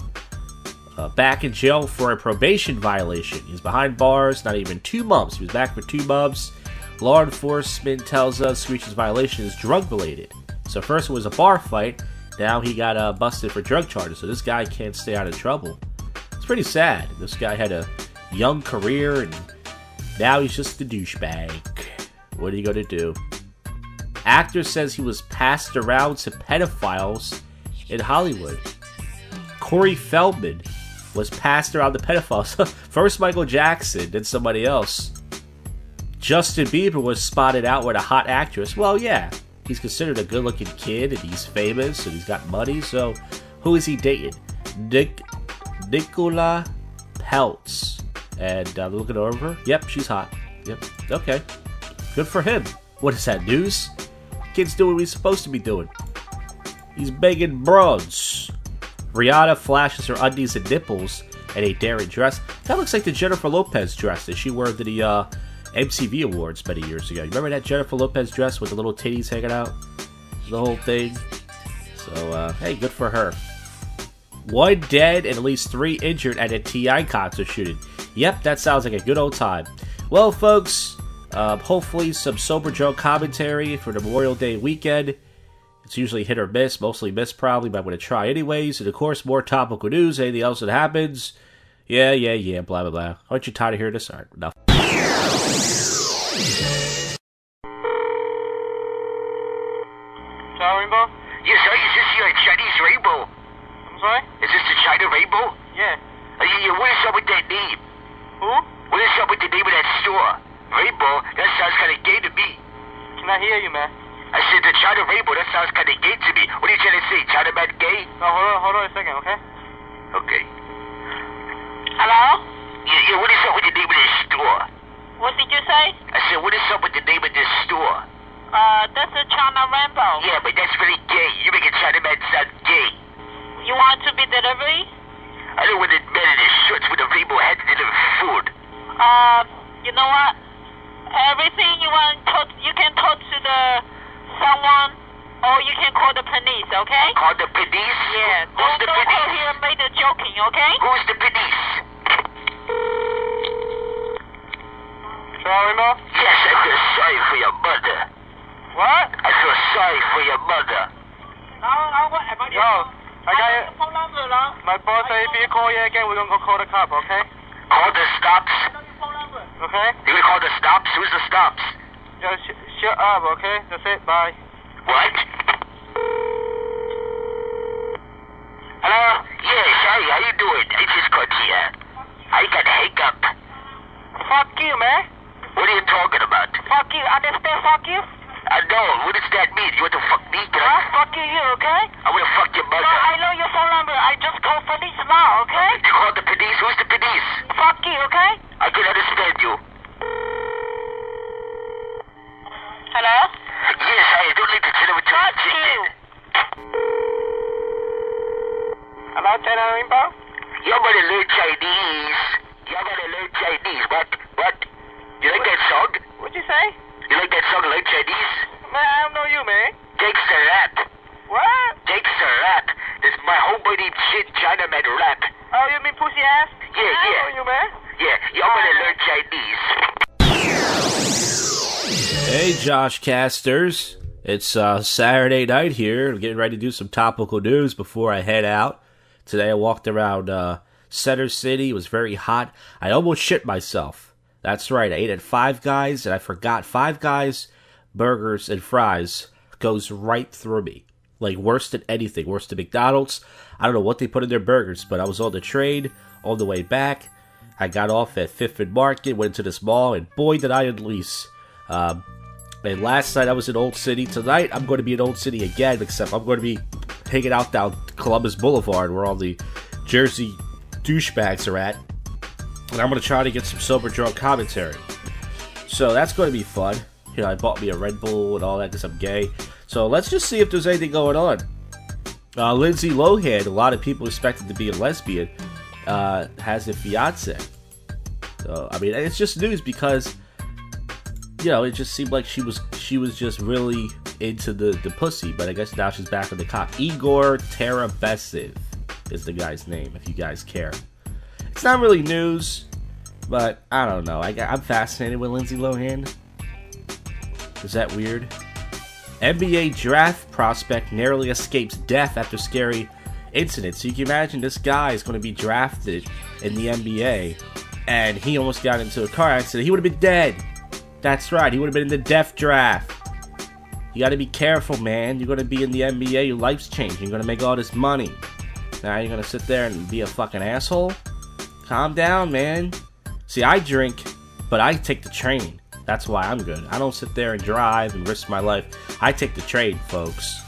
Back in jail for a probation violation. He's behind bars, not even 2 months. He was back for 2 months. Law enforcement tells us Screech's violation is drug-related. So first it was a bar fight. Now he got busted for drug charges. So this guy can't stay out of trouble. It's pretty sad. This guy had a young career, and now he's just a douchebag. What are you going to do? Actor says he was passed around to pedophiles in Hollywood. Corey Feldman was passed around to pedophiles. First Michael Jackson, then somebody else. Justin Bieber was spotted out with a hot actress. Well, yeah, he's considered a good-looking kid, and he's famous, and he's got money, so who is he dating? Nicola Peltz. And looking over, yep, she's hot. Yep, okay. Good for him. What is that, news? Kid's doing what he's supposed to be doing. He's begging broads. Rihanna flashes her undies and nipples in a daring dress. That looks like the Jennifer Lopez dress that she wore to the MTV Awards many years ago. You remember that Jennifer Lopez dress with the little titties hanging out? The whole thing. So, hey, good for her. 1 dead and at least 3 injured at a T.I. concert shooting. Yep, that sounds like a good old time. Well, folks, hopefully some sober Joe commentary for the Memorial Day weekend. It's usually hit or miss, mostly miss probably, but I'm going to try anyways. And of course, more topical news, anything else that happens. Yeah, blah, blah, blah. Aren't you tired of hearing this? Alright, enough. China Rainbow? Yes, sir, is this your Chinese Rainbow? I'm sorry? Is this the China Rainbow? Yeah. What is up with that name? Who? What is up with the name of that store? Rainbow? That sounds kind of gay to me. Can I hear you, man? I said the China Rainbow, that sounds kind of gay to me. What are you trying to say? China man gay? No, hold on a second, okay? Okay. Hello? Yeah, what is up with the name of this store? What did you say? I said, what is up with the name of this store? That's the China Rainbow. Yeah, but that's very gay. You make a China man sound gay. You want to be delivery? I don't want a man in his shorts with a rainbow hat to deliver food. You know what? Everything you want, you can talk to someone, or you can call the police, okay? Call the police? Yeah. Who's the don't police? call here and make the joking, okay? Who's the police? China Rainbow? Yes, I feel sorry for your mother. What? I feel sorry for your mother. Yo, I got it. My boss said if you call here again, we're gonna go call the cop, okay? Call the stops? Okay? You gonna call the stops? Who's the stops? Yo, shut up, okay? That's it, bye. What? Hello? Yes, hi, how you doing? I just got here. I got a hiccup. Fuck you, man. What are you talking about? fuck you? No, what does that mean? You want to fuck me? I'm fucking you, okay? I want to fuck your mother. No, I know your phone number. I just call police now, okay? You call the police? Who's the police? Fuck you, okay? I can understand you. Hello? Yes, I don't like to tell what you're Fuck you. Hello, Tenor Rainbow? Y'all gotta learn Chinese. Y'all gotta learn Chinese. What? You like that song? What'd you say? You like that song, Learn Chinese? Man, I don't know you, man. Gangsta rap. What? Gangsta rap. This is my homeboy named Shin Chinaman rap. Oh, you mean pussy ass? Yeah. I know you, man. Yeah, y'all gotta learn Chinese. Hey, JoshCasters. It's Saturday night here. I'm getting ready to do some topical news before I head out. Today I walked around Center City. It was very hot. I almost shit myself. That's right. I ate at Five Guys, and I forgot Five Guys burgers and fries goes right through me. Like, worse than anything. Worse than McDonald's. I don't know what they put in their burgers, but I was on the train on the way back. I got off at Fifth and Market, went into this mall, and boy, did I unleash. And last night I was in Old City. Tonight I'm going to be in Old City again, except I'm going to be hanging out down Columbus Boulevard where all the Jersey douchebags are at. And I'm going to try to get some sober drunk commentary. So that's going to be fun. You know, I bought me a Red Bull and all that because I'm gay. So let's just see if there's anything going on. Lindsay Lohan, a lot of people expected to be a lesbian, has a fiance. So, I mean, it's just news because, you know, it just seemed like she was just really into the pussy, but I guess now she's back on the cock. Igor Tarabesiv is the guy's name, if you guys care. It's not really news, but I don't know. I'm fascinated with Lindsay Lohan. Is that weird? NBA draft prospect narrowly escapes death after scary incident. So you can imagine this guy is going to be drafted in the NBA, and he almost got into a car accident. He would have been dead. That's right, he would have been in the death draft. You got to be careful, man. You're going to be in the NBA, your life's changing. You're going to make all this money. Now you're going to sit there and be a fucking asshole? Calm down, man. See, I drink, but I take the train. That's why I'm good. I don't sit there and drive and risk my life. I take the train, folks.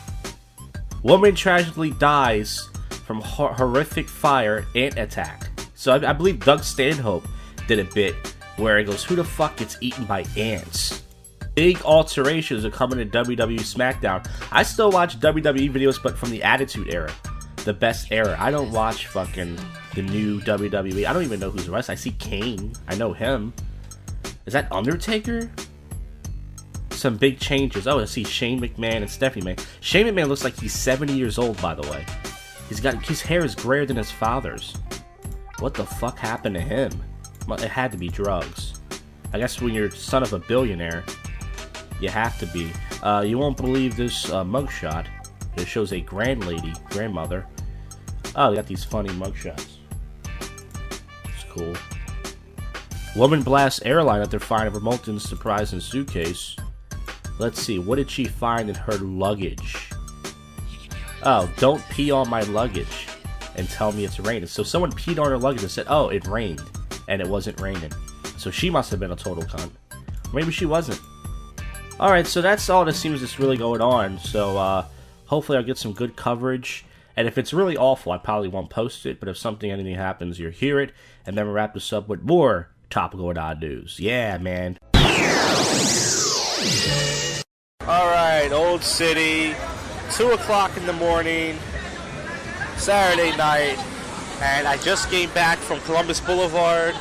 Woman tragically dies from horrific fire ant attack. So I believe Doug Stanhope did a bit where he goes, who the fuck gets eaten by ants? Big alterations are coming to WWE SmackDown. I still watch WWE videos, but from the Attitude Era. The best era. I don't watch fucking the new WWE. I don't even know who's wrestling. I see Kane. I know him. Is that Undertaker? Some big changes. Oh, I see Shane McMahon and Stephanie McMahon. Shane McMahon looks like he's 70 years old, by the way. His hair is grayer than his father's. What the fuck happened to him? It had to be drugs. I guess when you're son of a billionaire, you have to be. You won't believe this mugshot. It shows a grandmother. Oh, they got these funny mugshots. It's cool. Woman blasts airline after finding remote surprise in suitcase. Let's see, what did she find in her luggage? Oh, don't pee on my luggage and tell me it's raining. So someone peed on her luggage and said, oh, it rained. And it wasn't raining. So she must have been a total cunt. Maybe she wasn't. Alright, so that's all that seems that's really going on. So, hopefully I'll get some good coverage. And if it's really awful, I probably won't post it. But if anything happens, you'll hear it. And then we'll wrap this up with more topical and odd news. Yeah, man. Alright, Old City. 2 o'clock in the morning. Saturday night. And I just came back from Columbus Boulevard.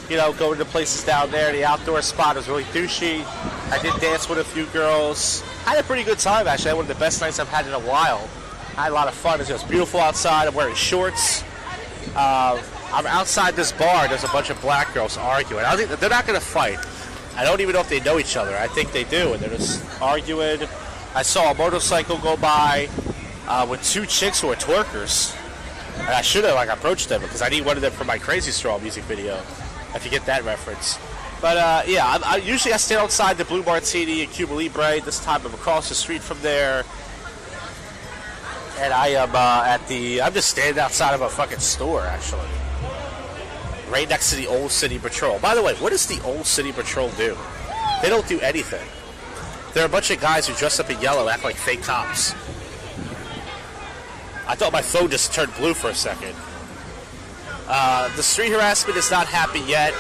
You know, going to places down there. The outdoor spot was really douchey. I did dance with a few girls. I had a pretty good time, actually. I had one of the best nights I've had in a while. I had a lot of fun. It was beautiful outside. I'm wearing shorts. I'm outside this bar. There's a bunch of black girls arguing. I think they're not going to fight. I don't even know if they know each other. I think they do, and they're just arguing. I saw a motorcycle go by with 2 chicks who are twerkers. And I should have approached them because I need one of them for my Crazy Straw music video, if you get that reference. But yeah, I usually stand outside the Blue Martini in Cuba Libre. This time I'm across the street from there. And I am I'm just standing outside of a fucking store, actually. Right next to the Old City Patrol. By the way, what does the Old City Patrol do? They don't do anything. There are a bunch of guys who dress up in yellow, act like fake cops. I thought my phone just turned blue for a second. The street harassment is not happened yet.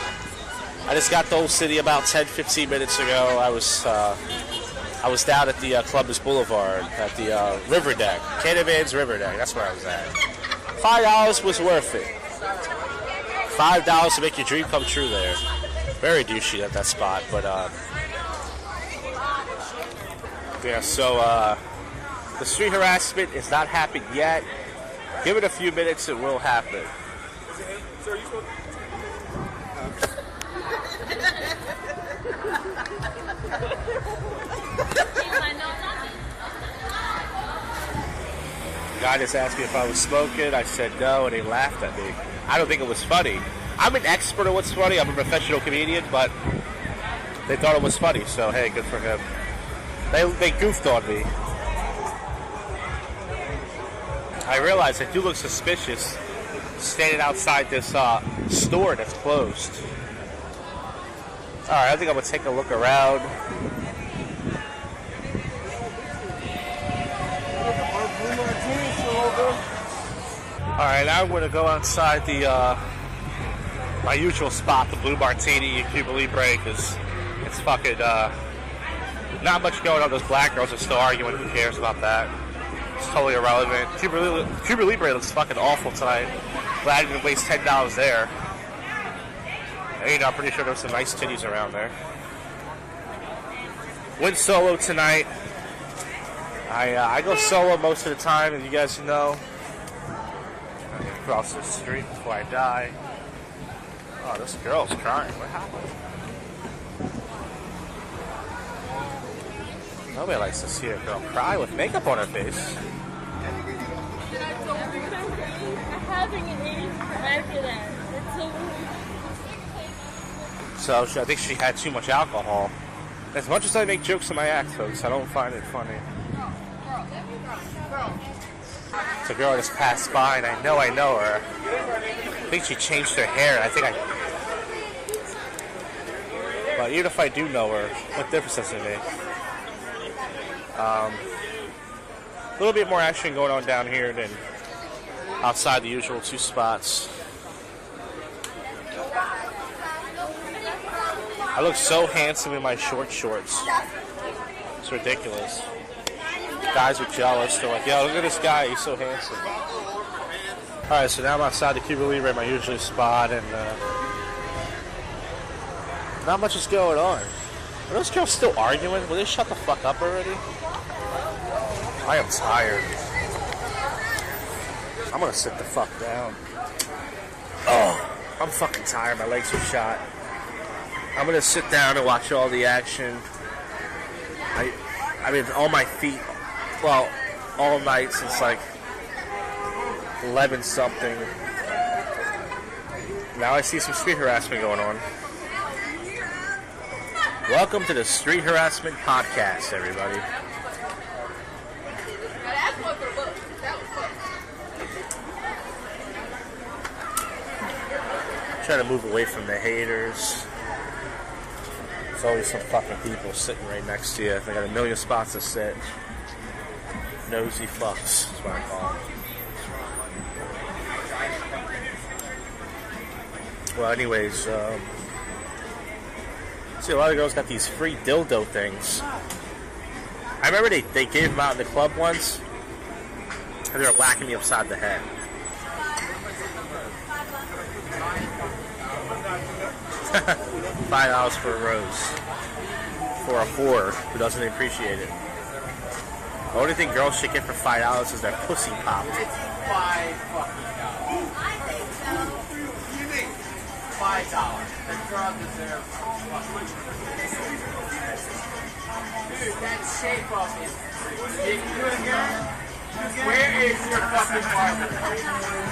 I just got to Old City about 10-15 minutes ago. I was down at the Columbus Boulevard at the River Deck, Canavan's River Deck. That's where I was at. $5 was worth it. $5 to make your dream come true there. Very douchey at that spot, but yeah. So the street harassment is not happened yet. Give it a few minutes, it will happen. The guy just asked me if I was smoking. I said no, and he laughed at me. I don't think it was funny. I'm an expert at what's funny. I'm a professional comedian, but they thought it was funny, so hey, good for him. They goofed on me. I realized I do look suspicious standing outside this store that's closed. Alright, I think I'm going to take a look around. Alright, now I'm going to go outside the my usual spot, the Blue Martini in Cuba Libre, because it's fucking not much going on. Those black girls are still arguing. Who cares about that? It's totally irrelevant. Cuba Libre looks fucking awful tonight. Glad I didn't waste $10 there. And, I'm pretty sure there's some nice titties around there. Went solo tonight. I go solo most of the time, and you guys know. I can cross the street before I die. Oh, this girl's crying. What happened? Nobody likes to see a girl cry with makeup on her face. I'm having an age after that. So I think she had too much alcohol. As much as I make jokes in my act, folks, I don't find it funny. The girl just passed by, and I know her. I think she changed her hair. But even if I do know her, what difference does it make? A little bit more action going on down here than outside the usual two spots. I look so handsome in my short shorts. It's ridiculous. Guys are jealous. They're like, yo, look at this guy. He's so handsome. Alright, so now I'm outside the Cuba Libre, my usual spot, and not much is going on. Are those girls still arguing? Will they shut the fuck up already? I am tired. I'm gonna sit the fuck down. Oh, I'm fucking tired. My legs are shot. I'm gonna sit down and watch all the action. I mean, all my feet, well, all night since like 11 something. Now I see some street harassment going on. Welcome to the Street Harassment Podcast, everybody. Try to move away from the haters. There's always some fucking people sitting right next to you. They got a million spots to sit. Nosy fucks is what I call them. Well, anyways, see, a lot of girls got these free dildo things. I remember they gave them out in the club once, and they were whacking me upside the head. $5 for a rose. For a whore who doesn't appreciate it. The only thing girls should get for $5 is their pussy popped. $5 That girl deserves. Dude, that shape up is crazy. Do it again. Where is your fucking partner?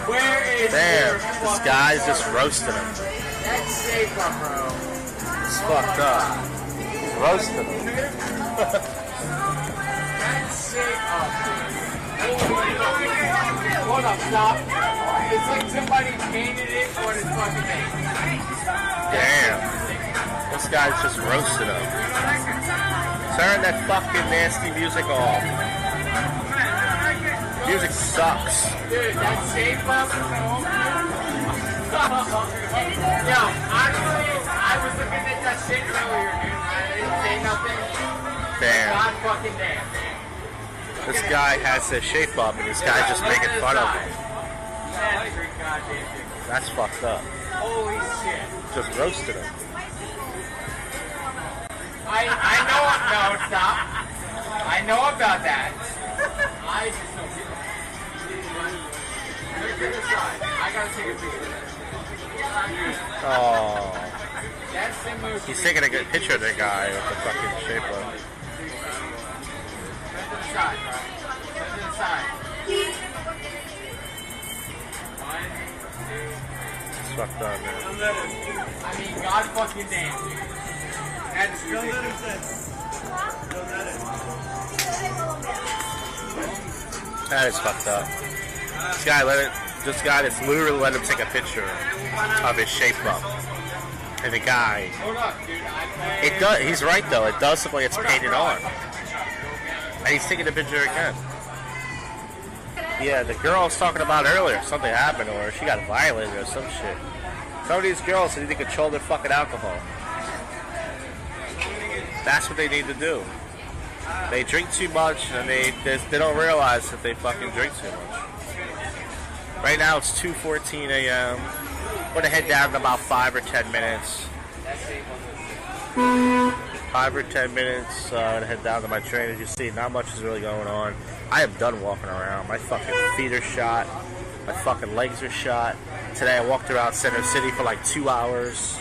Where is Damn, your this guy's just roasting him. That shape up, bro. It's fucked up. He's roasting him. That shape up, hold up, stop. It's like somebody painted it on his fucking face. Damn. This guy's just roasting him. Turn that fucking nasty music off. Music sucks. Dude, that shape up. Yo, honestly, I was looking at that shit earlier, dude. I didn't say nothing. Damn. God fucking damn. This guy has the shape up, and this guy just making fun of him. That's fucked up. Holy shit. Just roasted him. I know. No, stop. I know about that. I just don't get it. Look at this side. I gotta take a picture of that. Oh. That's the move. He's taking a good picture of the guy with the fucking shape up. Turn to the side, bro. Turn to the side. It's fucked up, man. I mean, God fucking damn, dude. That's ridiculous. That is fucked up. This guy that's literally let him take a picture of his shape up. And the guy, it does. He's right though. It does look like it's painted on. And he's taking a picture again. Yeah, the girl I was talking about earlier, something happened to her. She got violated or some shit. Some of these girls need to control their fucking alcohol. That's what they need to do. They drink too much and they don't realize that they fucking drink too much. Right now it's 2:14 a.m. I'm going to head down in about 5 or 10 minutes. 5 or 10 minutes, I'm going to head down to my train. As you see, not much is really going on. I am done walking around. My fucking feet are shot. My fucking legs are shot. Today I walked around Center City for like 2 hours.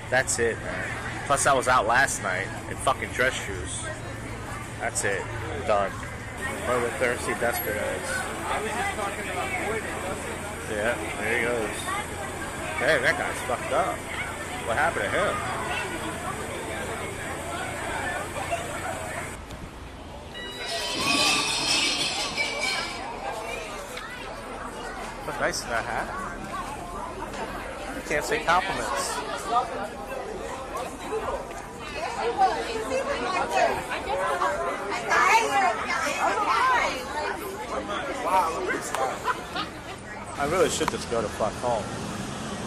That's it, man. Plus I was out last night in fucking dress shoes. That's it. I'm done. One of the thirsty, desperate guys. Yeah, there he goes. Hey, that guy's fucked up. What happened to him? Look nice in that hat. You can't say compliments. I really should just go to fuck home.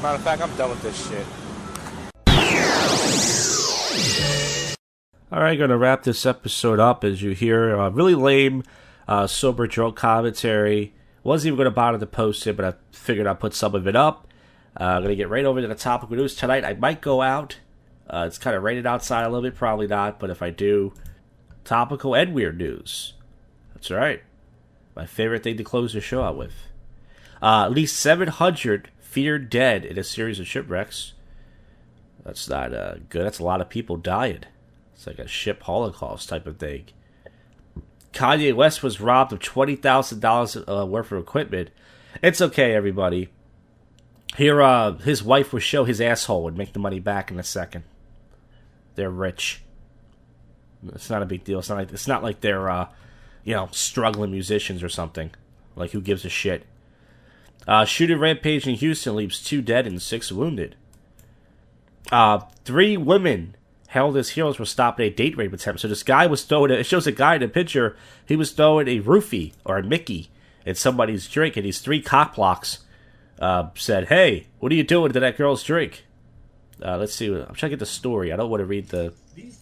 Matter of fact, I'm done with this shit. Alright, gonna wrap this episode up. As you hear, really lame sober drunk commentary. Wasn't even gonna bother to post it, but I figured I'd put some of it up. I'm gonna get right over to the topical news tonight. I might go out. It's kind of rated outside a little bit, probably not, but if I do, topical and weird news. That's right. My favorite thing to close the show out with. At least 700 feared dead in a series of shipwrecks. That's not good. That's a lot of people dying. It's like a ship holocaust type of thing. Kanye West was robbed of $20,000 worth of equipment. It's okay, everybody. Here, his wife would show his asshole and make the money back in a second. They're rich. It's not a big deal. It's not like they're, struggling musicians or something. Like, who gives a shit? Shooting rampage in Houston leaves 2 dead and 6 wounded. 3 women held as heroes were stopped at a date rape attempt. So this guy was throwing it shows a guy in the picture. He was throwing a roofie or a Mickey in somebody's drink, and these 3 cock blocks said, "Hey, what are you doing to that girl's drink?" Let's see. I'm trying to get the story. I don't want to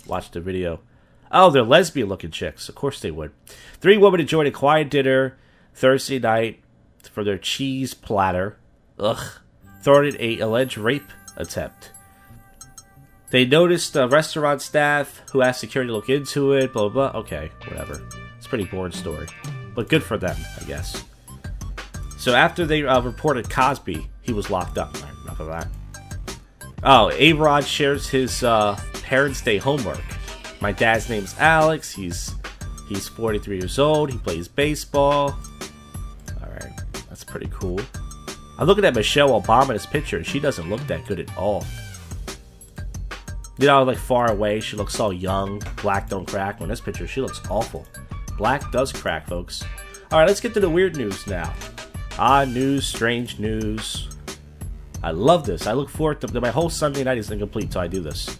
watch the video. Oh, they're lesbian-looking chicks. Of course they would. 3 women enjoyed a quiet dinner Thursday night for their cheese platter. Thwarted a alleged rape attempt. They noticed the restaurant staff who asked security to look into it, blah, blah, blah. Okay, whatever. It's a pretty boring story. But good for them, I guess. So after they reported Cosby, he was locked up. Right, enough of that. Oh, A-Rod shares his Parents' Day homework. My dad's name's Alex. He's 43 years old. He plays baseball. Alright, that's pretty cool. I'm looking at Michelle Obama's picture, and she doesn't look that good at all. Like far away, she looks all young. Black don't crack. In this picture, she looks awful. Black does crack, folks. Alright, let's get to the weird news now. Odd news, strange news. I love this. I look forward to my whole Sunday night is incomplete until I do this.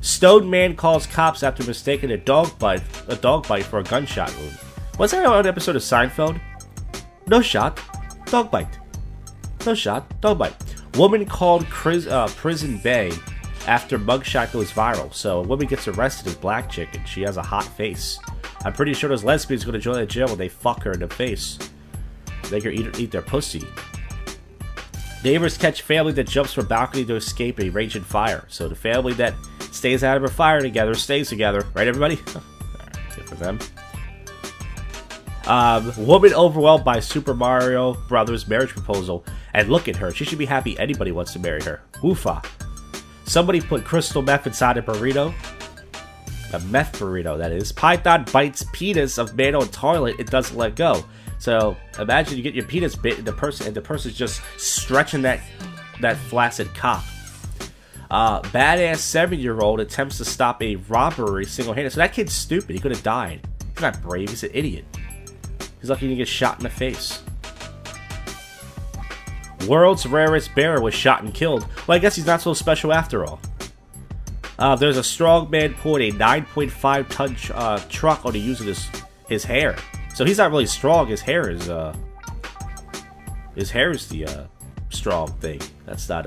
Stoned man calls cops after mistaking a dog bite for a gunshot wound. Was that on an episode of Seinfeld? No shot, dog bite. No shot, dog bite. Woman called Prison Bay after mugshot goes viral. So a woman gets arrested as black chick and she has a hot face. I'm pretty sure those lesbians going to join the jail when they fuck her in the face. Make her eat their pussy. Neighbors catch family that jumps from balcony to escape a raging fire. So the family that stays out of a fire together stays together. Right, everybody? Alright, good for them. Woman overwhelmed by Super Mario Brothers marriage proposal. And look at her. She should be happy anybody wants to marry her. Woofa. Somebody put crystal meth inside a burrito. A meth burrito, that is. Python bites penis of man on toilet. It doesn't let go. So imagine you get your penis bit and the person's just stretching that flaccid cock. Badass 7-year-old attempts to stop a robbery single-handed. So that kid's stupid. He could have died. He's not brave. He's an idiot. He's lucky he didn't get shot in the face. World's rarest bear was shot and killed. Well, I guess he's not so special after all. There's a strong man pulling a 9.5-ton truck only using his hair. So he's not really strong. His hair is the strong thing. That's not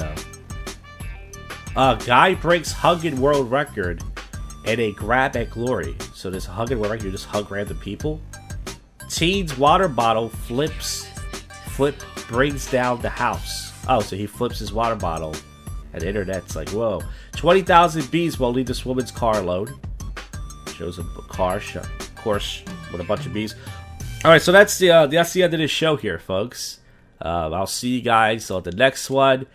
guy breaks hugging world record and a grab at glory. So this hugging world record, you just hug random people. Teen's water bottle brings down the house. Oh, so he flips his water bottle. And the internet's like, whoa. 20,000 bees won't leave this woman's car alone. Shows a car, of course, with a bunch of bees. Alright, so that's the end of this show here, folks. I'll see you guys on the next one.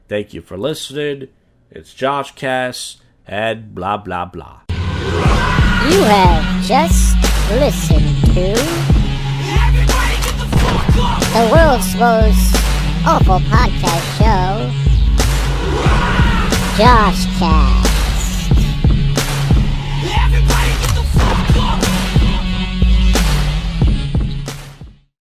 Thank you for listening. It's JoshCast, and blah, blah, blah. You have just listened to the world's most awful podcast show, JoshCast.